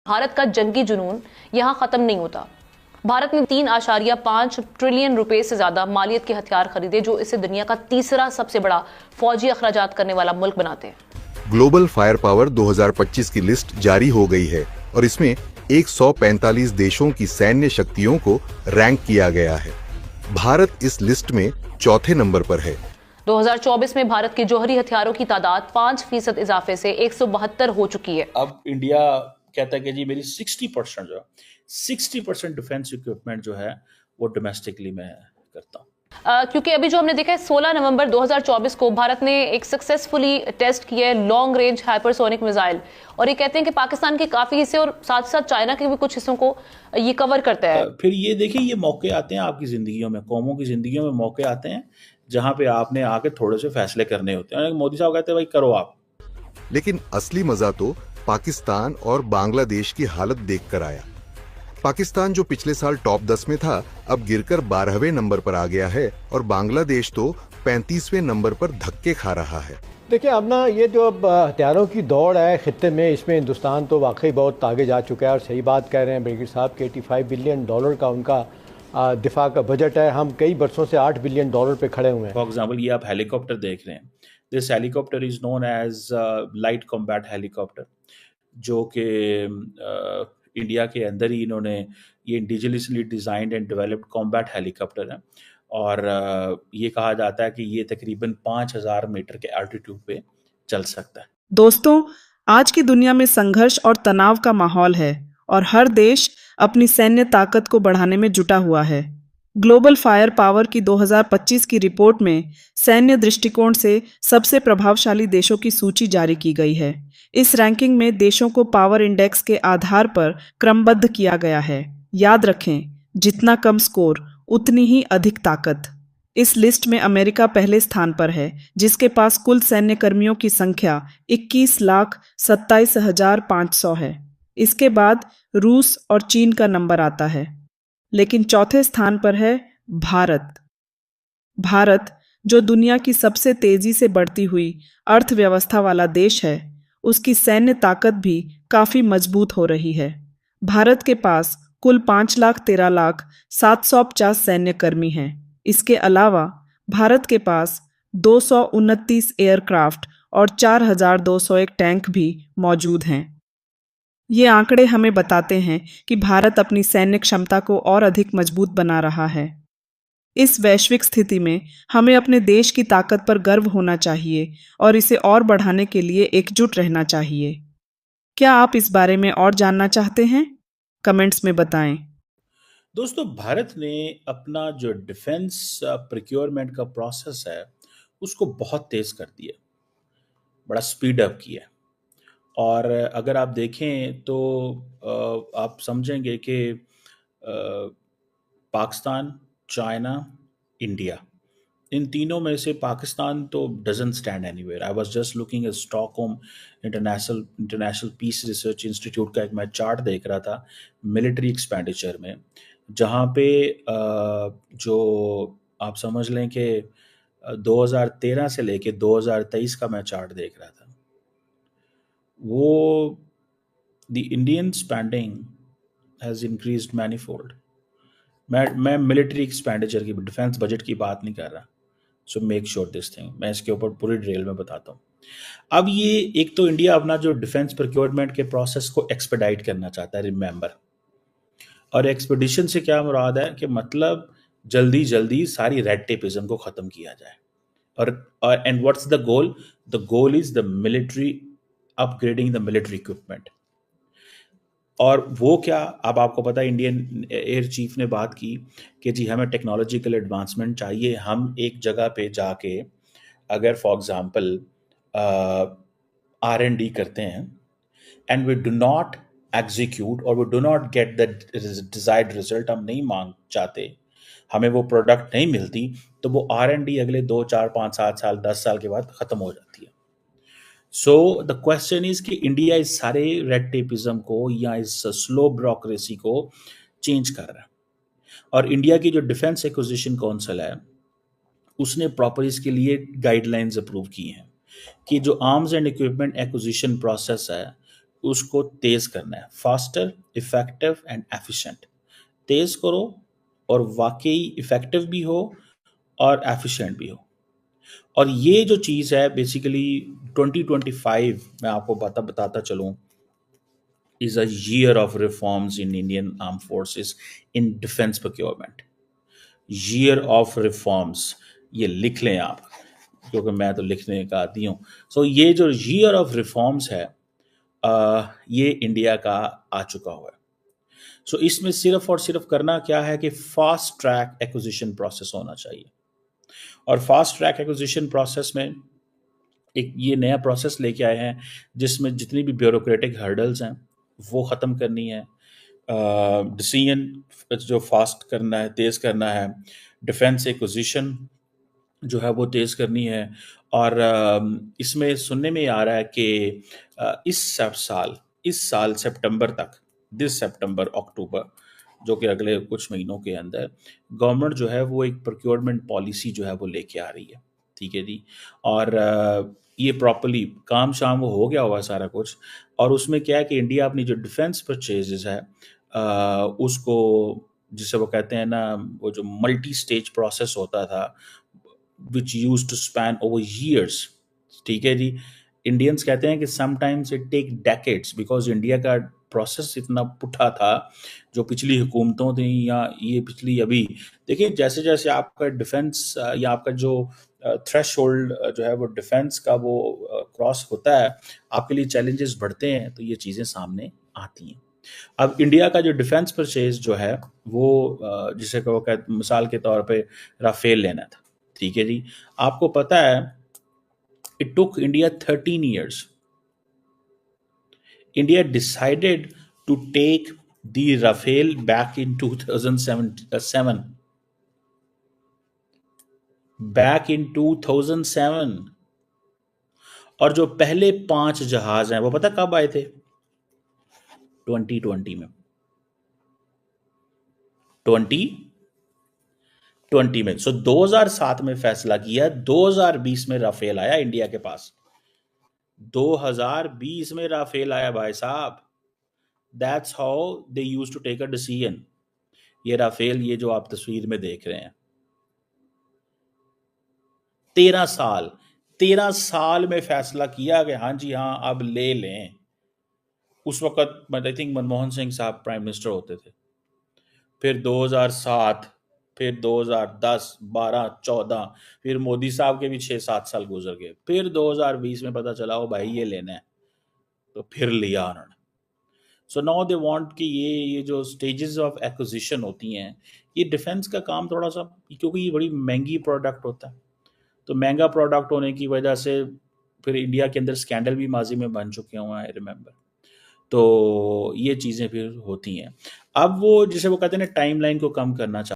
भारत का जंगी जुनून यहां खत्म नहीं होता। भारत ने 3.5 ट्रिलियन रुपए से ज्यादा मालियत के हथियार खरीदे, जो इसे दुनिया का तीसरा सबसे बड़ा फौजी अखराजात करने वाला मुल्क बनाते हैं। ग्लोबल फायर पावर 2025 की लिस्ट जारी हो गई है और इसमें 145 देशों की सैन्य शक्तियों को रैंक किया गया है। भारत इस लिस्ट में चौथे नंबर पर है। 2024 में भारत के जौहरी हथियारों की तादाद 5% इजाफे से 172 हो चुकी है। अब इंडिया कहता है कि जी मेरी 60% डिफेंस इक्विपमेंट जो है वो डोमेस्टिकली मैं करता हूँ। क्योंकि अभी जो हमने देखा है 16 नवंबर 2024 को भारत ने एक सक्सेसफुली टेस्ट किया है लॉन्ग रेंज हाइपरसोनिक मिसाइल, और ये कहते हैं कि पाकिस्तान के काफी हिस्से और साथ साथ चाइना के भी कुछ हिस्सों को ये कवर करता है। फिर ये देखिए, ये मौके आते हैं आपकी जिंदगियों में, कौमों की जिंदगियों में मौके आते हैं जहां पे आपने आके थोड़े से फैसले करने होते हैं। मोदी साहब कहते हैं भाई करो आप। लेकिन असली मजा तो पाकिस्तान और बांग्लादेश की हालत देखकर आया। पाकिस्तान जो पिछले साल टॉप 10 में था, अब गिरकर 12वें नंबर पर आ गया है और बांग्लादेश तो 35वें नंबर पर धक्के खा रहा है। देखिए अब ना ये जो अब हथियारों की दौड़ है खित्ते में, इसमें हिंदुस्तान तो वाकई बहुत आगे जा चुका है और सही बात कह रहे हैं ब्रिगेड साहब कि $85 बिलियन का उनका दिफा का बजट है। हम कई बरसों से $8 बिलियन पे खड़े हुए हैं। फॉर एग्जाम्पल ये आप हेलीकॉप्टर देख रहे हैं, this helicopter is known as light combat helicopter, जो कि इंडिया के अंदर ही इन्होंने ये indigenously designed and developed combat helicopter है। और ये कहा जाता है कि ये तकरीबन 5000 मीटर के एल्टीट्यूड पे चल सकता है। दोस्तों, आज की दुनिया में संघर्ष और तनाव का माहौल है और हर देश अपनी सैन्य ताकत को बढ़ाने में जुटा हुआ है। ग्लोबल फायर पावर की 2025 की रिपोर्ट में सैन्य दृष्टिकोण से सबसे प्रभावशाली देशों की सूची जारी की गई है। इस रैंकिंग में देशों को पावर इंडेक्स के आधार पर क्रमबद्ध किया गया है। याद रखें, जितना कम स्कोर उतनी ही अधिक ताकत। इस लिस्ट में अमेरिका पहले स्थान पर है, जिसके पास कुल सैन्य कर्मियों की संख्या 21,27,500 है। इसके बाद रूस और चीन का नंबर आता है, लेकिन चौथे स्थान पर है भारत। भारत, जो दुनिया की सबसे तेजी से बढ़ती हुई अर्थव्यवस्था वाला देश है, उसकी सैन्य ताकत भी काफी मजबूत हो रही है। भारत के पास कुल 5,13,750 सैन्य कर्मी हैं। इसके अलावा भारत के पास 229 एयरक्राफ्ट और 4,201 टैंक भी मौजूद हैं। ये आंकड़े हमें बताते हैं कि भारत अपनी सैन्य क्षमता को और अधिक मजबूत बना रहा है। इस वैश्विक स्थिति में हमें अपने देश की ताकत पर गर्व होना चाहिए और इसे और बढ़ाने के लिए एकजुट रहना चाहिए। क्या आप इस बारे में और जानना चाहते हैं? कमेंट्स में बताएं। दोस्तों, भारत ने अपना जो डिफेंस प्रोक्योरमेंट का प्रोसेस है उसको बहुत तेज कर दिया, बड़ा स्पीड अप किया। और अगर आप देखें तो आप समझेंगे कि पाकिस्तान, चाइना, इंडिया, इन तीनों में से पाकिस्तान तो doesn't stand anywhere. I was just looking at Stockholm International Peace Research Institute का एक मैं चार्ट देख रहा था मिलिट्री एक्सपेंडिचर में, जहाँ पे जो आप समझ लें कि 2013 से लेके 2023 का मैं चार्ट देख रहा था, वो the Indian spending has increased manifold. मैं मिलिट्री एक्सपेंडिचर की, डिफेंस बजट की बात नहीं कर रहा। So make sure this thing, मैं इसके ऊपर पूरी डिटेल में बताता हूँ। अब ये एक तो इंडिया अपना जो डिफेंस प्रोक्योरमेंट के प्रोसेस को एक्सपेडाइट करना चाहता है, रिमेंबर। और एक्सपेडिशन से क्या मुराद है कि मतलब जल्दी जल्दी सारी रेड टेपिज्म को ख़त्म किया जाए। और and what's the goal? The goal is the military upgrading the military equipment. और वो क्या, अब आपको पता है इंडियन एयर चीफ ने बात की कि जी हमें टेक्नोलॉजिकल एडवांसमेंट चाहिए। हम एक जगह पे जाके अगर फॉर एग्जांपल R&D करते हैं and we do not execute और we do not get the desired result, हम नहीं मांग चाहते, हमें वो प्रोडक्ट नहीं मिलती, तो वो R&D अगले 2, 4, 5, 7 साल 10 साल के बाद ख़त्म हो जाती है। सो द क्वेश्चन इज कि इंडिया इस सारे रेड टेपिज्म को या इस स्लो ब्यूरोक्रेसी को चेंज कर रहा है। और इंडिया की जो डिफेंस एक्विजिशन काउंसिल है उसने प्रॉपर इसके लिए गाइडलाइंस अप्रूव की हैं कि जो arms and equipment acquisition process है उसको तेज करना है, फास्टर, इफेक्टिव एंड एफिशिएंट। तेज करो और वाकई इफेक्टिव भी हो और एफिशिएंट भी हो। और ये जो चीज़ है बेसिकली 2025 मैं आपको बताता चलूँ is a year of reforms in Indian armed forces in defense procurement. Year of reforms, ये लिख लें आप, क्योंकि मैं तो लिखने का आदी हूँ। सो ये जो year of reforms है ये इंडिया का आ चुका हुआ है। सो इसमें सिर्फ और सिर्फ करना क्या है कि फास्ट ट्रैक एक्विजिशन प्रोसेस होना चाहिए। और फास्ट ट्रैक एक्विजिशन प्रोसेस में एक ये नया प्रोसेस लेके आए हैं जिसमें जितनी भी ब्यूरोक्रेटिक हर्डल्स हैं वो ख़त्म करनी है, डिसीजन जो फास्ट करना है, तेज़ करना है, डिफेंस एक्विजिशन जो है वो तेज़ करनी है। और इसमें सुनने में आ रहा है कि इस साल सितंबर तक, दिस सितंबर अक्टूबर, जो कि अगले कुछ महीनों के अंदर गवर्नमेंट जो है वो एक प्रोक्योरमेंट पॉलिसी जो है वो लेके आ रही है। ठीक है जी। और ये प्रॉपरली काम शाम वो हो गया हुआ सारा कुछ। और उसमें क्या है कि इंडिया अपनी जो डिफेंस परचेजेस है उसको, जिसे वो कहते हैं ना, वो जो मल्टी स्टेज प्रोसेस होता था which use to span over years. ठीक है जी। इंडियंस कहते हैं कि sometimes it take decades, because India का प्रोसेस इतना पुठा था जो पिछली हुकूमतों थी या ये पिछली अभी। देखिए जैसे जैसे आपका डिफेंस या आपका जो थ्रेश होल्ड जो है वो डिफेंस का वो क्रॉस होता है, आपके लिए चैलेंजेस बढ़ते हैं, तो ये चीज़ें सामने आती हैं। अब इंडिया का जो डिफेंस परचेज जो है वो जिसे वो मिसाल के तौर पे राफेल लेना था। ठीक है जी। आपको पता है it took India 13 years. India decided to take the Rafale back in 2007. Back in 2007. और जो पहले 5 जहाज हैं वो पता कब आए थे? 2020 में। 2020 में। सो 2007 में फैसला किया, 2020 में राफेल आया इंडिया के पास। 2020 में राफेल आया भाई साहब। That's how they use to take a decision. ये राफेल, ये जो आप तस्वीर में देख रहे हैं, 13 साल में फैसला किया कि हाँ जी हाँ अब ले लें। उस वक्त आई थिंक मनमोहन सिंह साहब प्राइम मिनिस्टर होते थे। फिर 2007, फिर 2010, 12, 14, फिर मोदी साहब के भी 6-7 साल गुजर गए। फिर 2020 में पता चला वो भाई ये लेना है, तो फिर लिया उन्होंने। सो नाउ दे वांट कि ये जो स्टेजेस ऑफ एक्विजिशन होती हैं, ये डिफेंस का काम थोड़ा सा, क्योंकि ये बड़ी महंगी प्रोडक्ट होता है, तो महंगा प्रोडक्ट होने की वजह से फिर इंडिया के अंदर स्कैंडल भी माजी में बन चुके हुए हैं, आई रिमेंबर। तो ये चीज़ें फिर होती हैं। अब वो जिसे वो कहते हैं ना टाइमलाइन को कम करना